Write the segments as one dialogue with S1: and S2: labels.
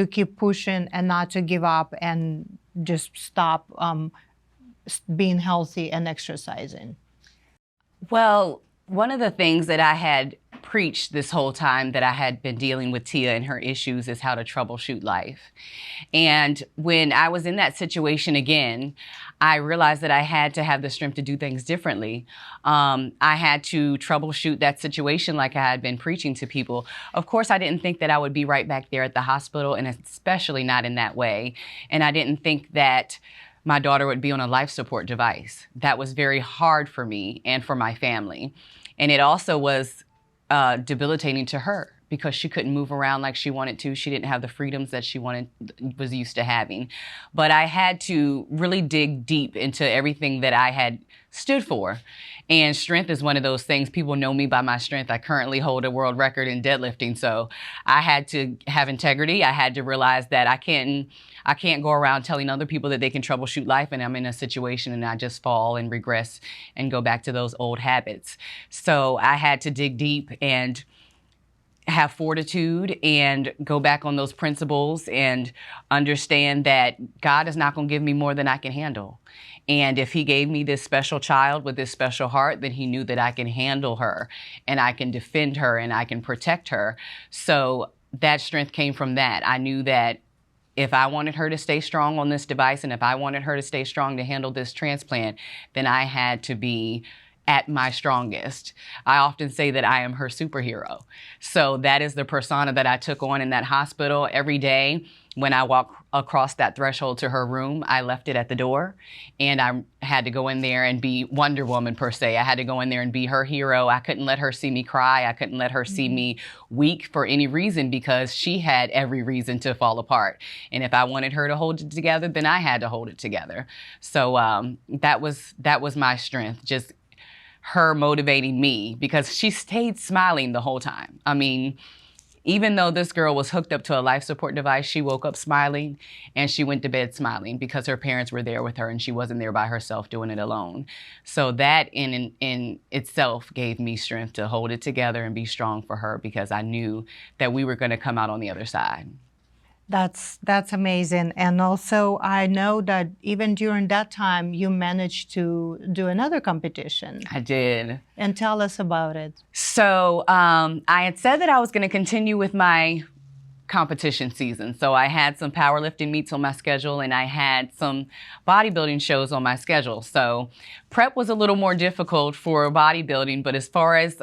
S1: to keep pushing and not to give up and just stop being healthy and exercising?
S2: Well, one of the things that I had preached this whole time that I had been dealing with Tia and her issues is how to troubleshoot life. And when I was in that situation again, I realized that I had to have the strength to do things differently. I had to troubleshoot that situation like I had been preaching to people. Of course, I didn't think that I would be right back there at the hospital, and especially not in that way. And I didn't think that my daughter would be on a life support device. That was very hard for me and for my family. And it also was debilitating to her because she couldn't move around like she wanted to. She didn't have the freedoms that she was used to having. But I had to really dig deep into everything that I had stood for. And strength is one of those things. People know me by my strength. I currently hold a world record in deadlifting. So I had to have integrity. I had to realize that I can't go around telling other people that they can troubleshoot life and I'm in a situation and I just fall and regress and go back to those old habits. So I had to dig deep and have fortitude and go back on those principles and understand that God is not going to give me more than I can handle. And if he gave me this special child with this special heart, then he knew that I can handle her and I can defend her and I can protect her. So that strength came from that. I knew that if I wanted her to stay strong on this device and if I wanted her to stay strong to handle this transplant, then I had to be at my strongest. I often say that I am her superhero. So that is the persona that I took on in that hospital. Every day when I walk across that threshold to her room, I left it at the door and I had to go in there and be Wonder Woman per se. I had to go in there and be her hero. I couldn't let her see me cry. I couldn't let her see me weak for any reason because she had every reason to fall apart. And if I wanted her to hold it together, then I had to hold it together. So that was my strength, just her motivating me because she stayed smiling the whole time. I mean, even though this girl was hooked up to a life support device, she woke up smiling and she went to bed smiling because her parents were there with her and she wasn't there by herself doing it alone. So that in itself gave me strength to hold it together and be strong for her because I knew that we were going to come out on the other side.
S1: That's amazing. And also, I know that even during that time, you managed to do another competition.
S2: I did.
S1: And tell us about it.
S2: So I had said that I was going to continue with my competition season. So I had some powerlifting meets on my schedule and I had some bodybuilding shows on my schedule. So prep was a little more difficult for bodybuilding, but as far as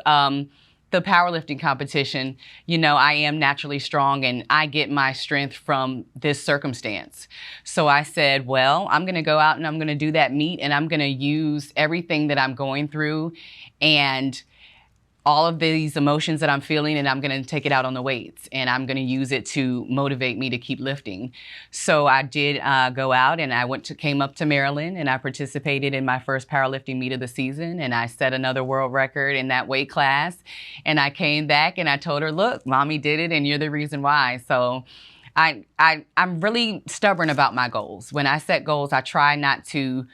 S2: the powerlifting competition, you know, I am naturally strong and I get my strength from this circumstance. So I said, well, I'm going to go out and I'm going to do that meet and I'm going to use everything that I'm going through and all of these emotions that I'm feeling and I'm going to take it out on the weights and I'm going to use it to motivate me to keep lifting. So I did go out and I came up to Maryland and I participated in my first powerlifting meet of the season and I set another world record in that weight class. And I came back and I told her, look, mommy did it and you're the reason why. So I'm really stubborn about my goals. When I set goals, I try not to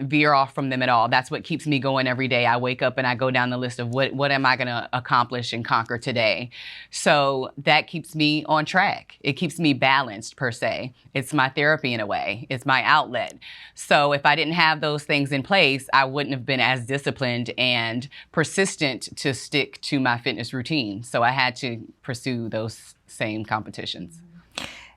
S2: veer off from them at all. That's what keeps me going every day. I wake up and I go down the list of what am I going to accomplish and conquer today. So that keeps me on track. It keeps me balanced per se. It's my therapy in a way. It's my outlet. So if I didn't have those things in place, I wouldn't have been as disciplined and persistent to stick to my fitness routine. So I had to pursue those same competitions.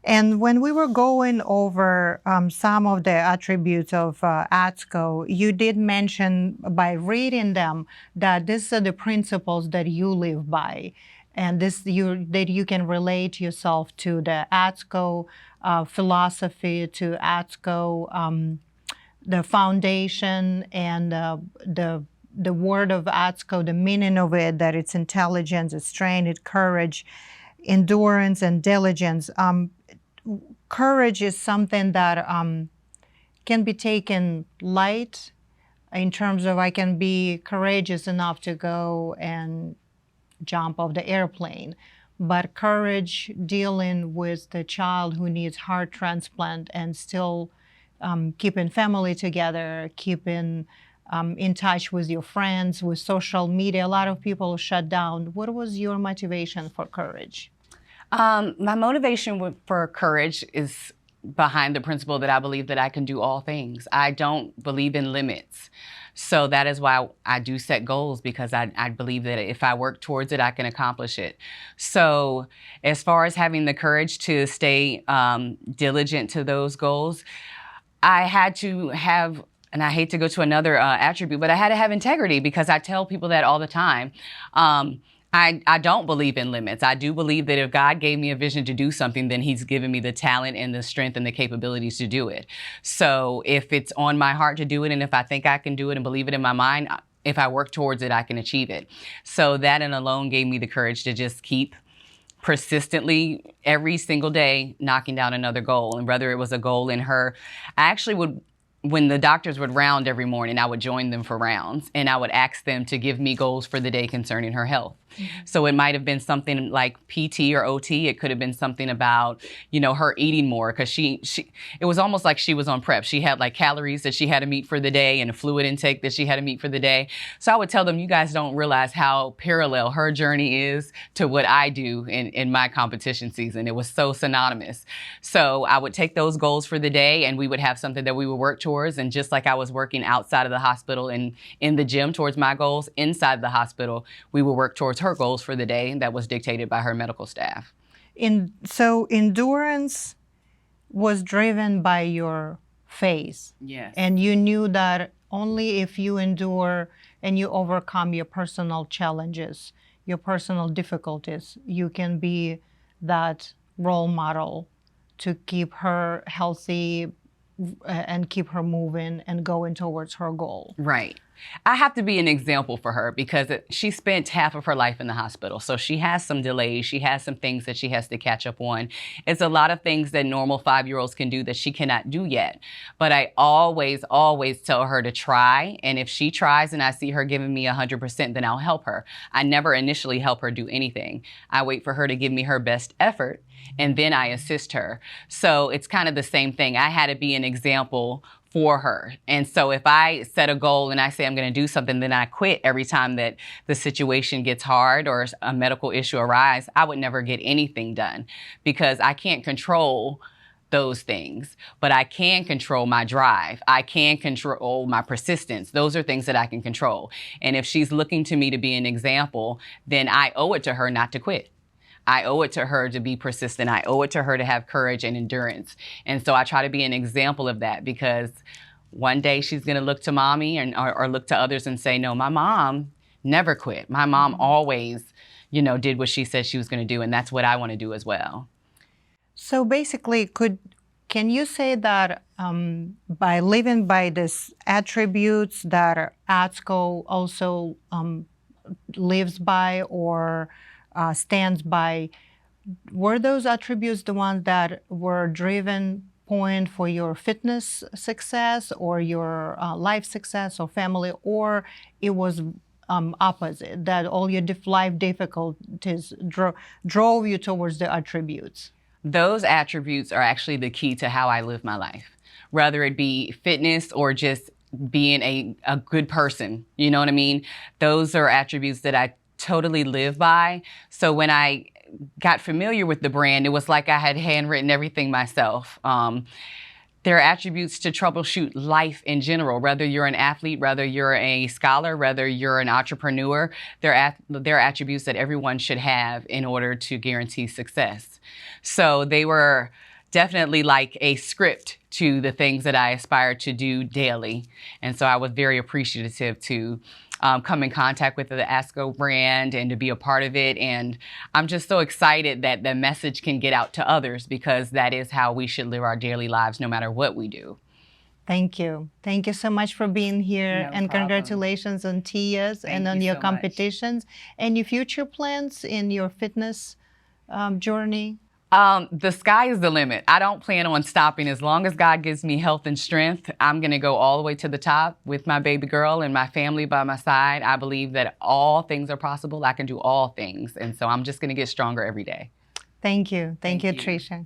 S1: And when we were going over some of the attributes of ATHSCHO, you did mention by reading them that these are the principles that you live by, and that you can relate yourself to the ATHSCHO philosophy, to ATHSCHO, the foundation, and the word of ATHSCHO, the meaning of it, that it's intelligence, it's strength, it's courage, endurance, and diligence. Courage is something that can be taken light in terms of I can be courageous enough to go and jump off the airplane. But courage dealing with the child who needs heart transplant and still keeping family together, keeping in touch with your friends, with social media. A lot of people shut down. What was your motivation for courage?
S2: My motivation for courage is behind the principle that I believe that I can do all things. I don't believe in limits. So that is why I do set goals, because I believe that if I work towards it, I can accomplish it. So as far as having the courage to stay diligent to those goals, I had to have, and I hate to go to another attribute, but I had to have integrity, because I tell people that all the time. I don't believe in limits. I do believe that if God gave me a vision to do something, then he's given me the talent and the strength and the capabilities to do it. So if it's on my heart to do it, and if I think I can do it and believe it in my mind, if I work towards it, I can achieve it. So that and alone gave me the courage to just keep persistently every single day knocking down another goal. And whether it was a goal in her, I actually would, when the doctors would round every morning, I would join them for rounds, and I would ask them to give me goals for the day concerning her health. So it might have been something like PT or OT. It could have been something about, her eating more, because it was almost like she was on prep. She had like calories that she had to meet for the day and a fluid intake that she had to meet for the day. So I would tell them, you guys don't realize how parallel her journey is to what I do in my competition season. It was so synonymous. So I would take those goals for the day, and we would have something that we would work towards. And just like I was working outside of the hospital and in the gym towards my goals, inside the hospital, we would work towards her goals for the day that was dictated by her medical staff.
S1: So endurance was driven by your faith.
S2: Yes.
S1: And you knew that only if you endure and you overcome your personal challenges, your personal difficulties, you can be that role model to keep her healthy and keep her moving and going towards her goal.
S2: Right. I have to be an example for her, because she spent half of her life in the hospital. So she has some delays. She has some things that she has to catch up on. It's a lot of things that normal 5-year-olds can do that she cannot do yet. But I always, always tell her to try. And if she tries and I see her giving me 100%, then I'll help her. I never initially help her do anything. I wait for her to give me her best effort, and then I assist her. So it's kind of the same thing. I had to be an example for her. And so if I set a goal and I say I'm going to do something, then I quit every time that the situation gets hard or a medical issue arises, I would never get anything done, because I can't control those things, but I can control my drive. I can control my persistence. Those are things that I can control. And if she's looking to me to be an example, then I owe it to her not to quit. I owe it to her to be persistent. I owe it to her to have courage and endurance. And so I try to be an example of that, because one day she's going to look to mommy or look to others and say, no, my mom never quit. My mom always, did what she said she was going to do. And that's what I want to do as well.
S1: So basically, can you say that by living by these attributes that ATHSCHO also lives by or stands by, were those attributes the ones that were driven point for your fitness success or your life success or family, or it was opposite, that all your life difficulties drove you towards the attributes?
S2: Those attributes are actually the key to how I live my life, whether it be fitness or just being a good person. You know what I mean? Those are attributes that I totally live by. So when I got familiar with the brand, it was like I had handwritten everything myself. There are attributes to troubleshoot life in general, whether you're an athlete, whether you're a scholar, whether you're an entrepreneur. There are attributes that everyone should have in order to guarantee success. So they were definitely like a script to the things that I aspire to do daily. And so I was very appreciative to come in contact with the ATHSCHO brand and to be a part of it. And I'm just so excited that the message can get out to others, because that is how we should live our daily lives no matter what we do.
S1: Thank you. Thank you so much for being here.
S2: No
S1: and
S2: problem.
S1: Congratulations on TIAs and on your competitions and your future plans in your fitness journey.
S2: The sky is the limit. I don't plan on stopping. As long as God gives me health and strength, I'm going to go all the way to the top with my baby girl and my family by my side. I believe that all things are possible. I can do all things. And so I'm just going to get stronger every day.
S1: Thank you. Thank you,
S2: you.
S1: Tricia.